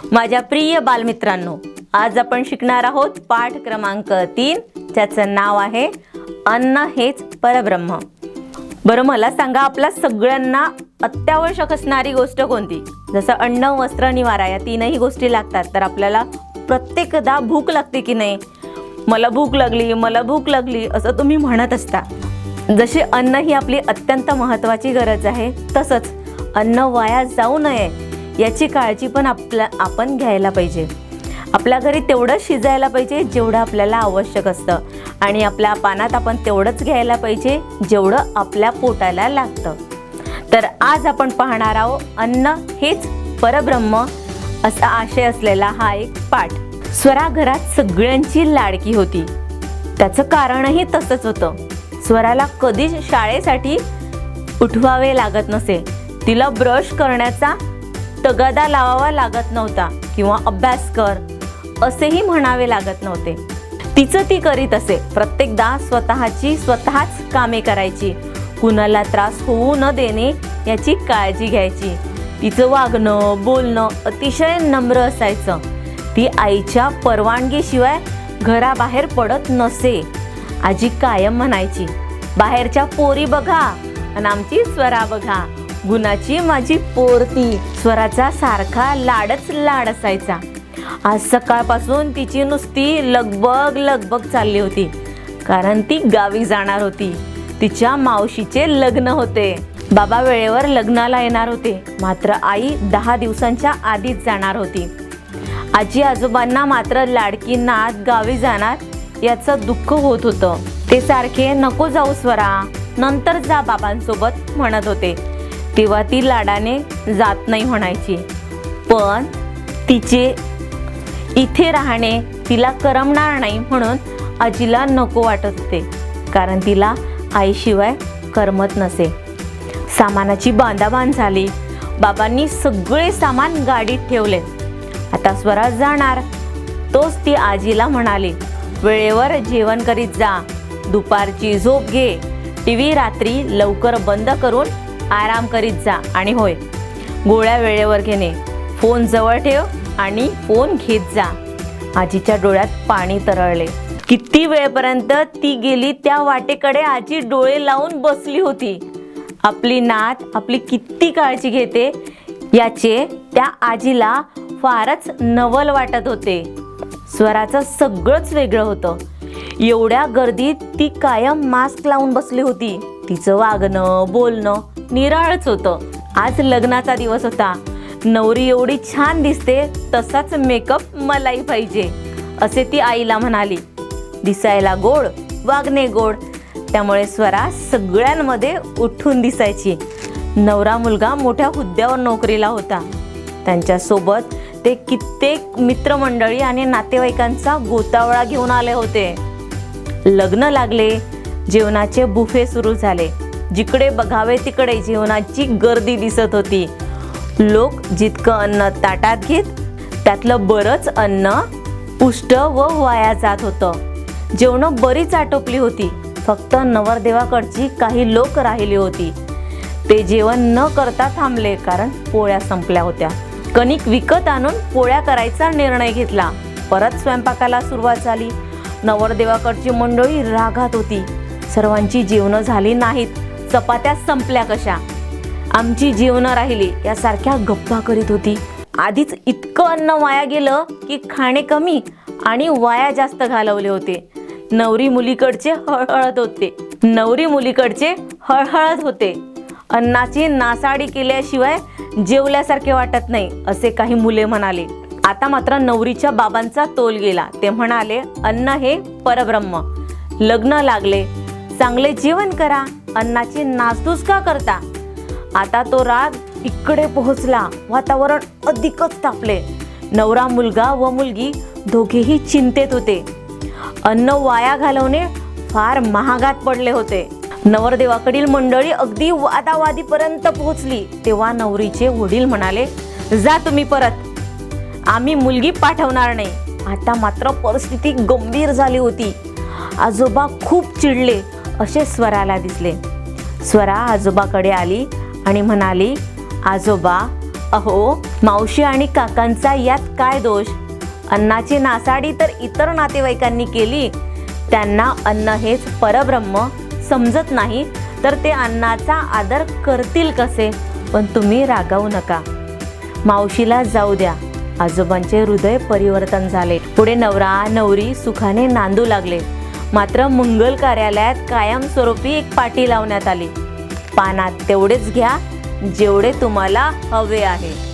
माझ्या प्रिय बालमित्रांनो, आज आपण शिकणार आहोत पाठ क्रमांक 3, ज्याचं नाव आहे अन्न हेच परब्रह्म. बरं, मला सांगा, आपल्या सगळ्यांना अत्यावश्यक असणारी गोष्ट कोणती? जसं अन्न, वस्त्र, निवारा या तीनही गोष्टी लागतात. तर आपल्याला प्रत्येकदा भूक लागते की नाही? मला भूक लागली, मला भूक लागली असं तुम्ही म्हणत असता. जसे अन्न ही आपली अत्यंत महत्त्वाची गरज आहे, तसंच अन्न वाया जाऊ नये याची काळजी पण आपण घ्यायला पाहिजे. आपल्या घरी तेवढं शिजायला पाहिजे जेवढं आपल्याला आवश्यक असतं, आणि आपल्या पानात आपण तेवढंच घ्यायला पाहिजे जेवढं आपल्या पोटाला लागतं. तर आज आपण पाहणार आहोत अन्न हेच परब्रह्म असा आशय असलेला हा एक पाठ. स्वरा घरात सगळ्यांची लाडकी होती. त्याचं कारणही तसंच होतं. स्वराला कधीच शाळेसाठी उठवावे लागत नसे. तिला ब्रश करण्याचा तगादा लावावा लागत नव्हता किंवा अभ्यास कर असेही म्हणावे लागत नव्हते. तिचं ती करीत असे. प्रत्येकदा स्वतःच कामे करायची. कुणाला त्रास होऊ न देणे याची काळजी घ्यायची. तिचं वागणं, बोलणं अतिशय नम्र असायचं. ती आईच्या परवानगीशिवाय घराबाहेर पडत नसे. आजी कायम म्हणायची, बाहेरच्या पोरी बघा आणि आमची स्वरा बघा. गुणाची माझी पोरती. स्वराचा सारखा लाडच लाड असायचा. आज सकाळपासून तिची नुसती लगबग चालली होती, कारण ती गावी जाणार होती. तिच्या मावशीचे लग्न होते. बाबा वेळेवर लग्नाला येणार होते, मात्र आई 10 दिवसांच्या आधीच जाणार होती. आजी आजोबांना मात्र लाडकी नात गावी जाणार याचं दुःख होत होतं. ते सारखे नको जाऊ स्वरा, नंतर जा बाबांसोबत म्हणत होते. तेव्हा ती लाडाने जात नाही म्हणायची. पण तिचे इथे राहणे तिला करमणार नाही म्हणून आजीला नको वाटत होते, कारण तिला आईशिवाय करमत नसे. सामानाची बांधाबांध झाली. बाबांनी सगळे सामान गाडीत ठेवले. आता स्वरा जाणार. तोच ती आजीला म्हणाली, वेळेवर जेवण करीत जा, दुपारची झोप घे, टीव्ही रात्री लवकर बंद करून आराम करीत जा, आणि होय, गोळ्या वेळेवर घेणे, फोन जवळ ठेव आणि फोन घेत जा. आजीच्या डोळ्यात पाणी तरळले. किती वेळपर्यंत ती गेली त्या वाटेकडे आजी डोळे लावून बसली होती. आपली नात आपली किती काळजी घेते याचे त्या आजीला फारच नवल वाटत होते. स्वराचं सगळंच वेगळं होतं. एवढ्या गर्दीत ती कायम मास्क लावून बसली होती. तिचं वागणं, बोलणं निराळच होतं. आज लग्नाचा दिवस होता. नवरी एवढी छान दिसते, तसाच मेकअप मलाही पाहिजे असे ती आईला म्हणाली. दिसायला गोड, वागणे गोड, त्यामुळे स्वरा सगळ्यांमध्ये उठून दिसायची. नवरा मुलगा मोठ्या हुद्द्यावर नोकरीला होता. त्यांच्यासोबत ते कित्येक मित्रमंडळी आणि नातेवाईकांचा गोतावळा घेऊन आले होते. लग्न लागले. जेवणाचे बुफे सुरू झाले. जिकडे बघावे तिकडे जेवणाची गर्दी दिसत होती. लोक जितकं अन्न ताटात घेत त्यातलं बरंच अन्न पुष्ट व वाया जात होतं. जेवणं बरीच आटोपली होती. फक्त नवरदेवाकडची काही लोक राहिली होती. ते जेवण न करता थांबले, कारण पोळ्या संपल्या होत्या. कणिक विकत आणून पोळ्या करायचा निर्णय घेतला. परत स्वयंपाकाला सुरुवात झाली. नवरदेवाकडची मंडळी रागात होती. सर्वांची जेवणं झाली नाहीत. चपात्या संपल्या कशा, आमची जेवणं राहिली यासारख्या गप्पा करीत होती. आधीच इतकं अन्न वाया गेलं की खाणे कमी आणि वाया जास्त घालवले होते. नवरी मुलीकडचे हळहळत होते. अन्नाची नासाडी केल्याशिवाय जेवल्यासारखे वाटत नाही असे काही मुले म्हणाले. आता मात्र नवरीच्या बाबांचा तोल गेला. ते म्हणाले, अन्न हे परब्रह्म. लग्न लागले, चांगले जेवण करा, अन्नाची नासधूस का करता? आता तो राग इकडे पोहोचला. वातावरण अधिकच तापले. नवरा मुलगा व मुलगी दोघेही चिंतेत होते. अन्न वाया घालवणे फार महागात पडले होते. नवरदेवाकडील मंडळी अगदी वादावादीपर्यंत पोहोचली. तेव्हा नवरीचे वडील म्हणाले, जा तुम्ही परत, आम्ही मुलगी पाठवणार नाही. आता मात्र परिस्थिती गंभीर झाली होती. आजोबा खूप चिडले असे स्वराला दिसले. स्वरा आजोबाकडे आली आणि म्हणाली, आजोबा, अहो, मावशी आणि काकांचा यात काय दोष? अन्नाची नासाडी तर इतर नातेवाईकांनी केली. त्यांना अन्न हेच परब्रह्म समजत नाही तर ते अन्नाचा आदर करतील कसे? पण तुम्ही रागावू नका, मावशीला जाऊ द्या. आजोबांचे हृदय परिवर्तन झाले. पुढे नवरा नवरी सुखाने नांदू लागले. मात्र मंगल कार्यालयात कायमस्वरूपी एक पाटी लावण्यात आली. पानात तेवढेच घ्या जेवढे तुम्हाला हवे आहे.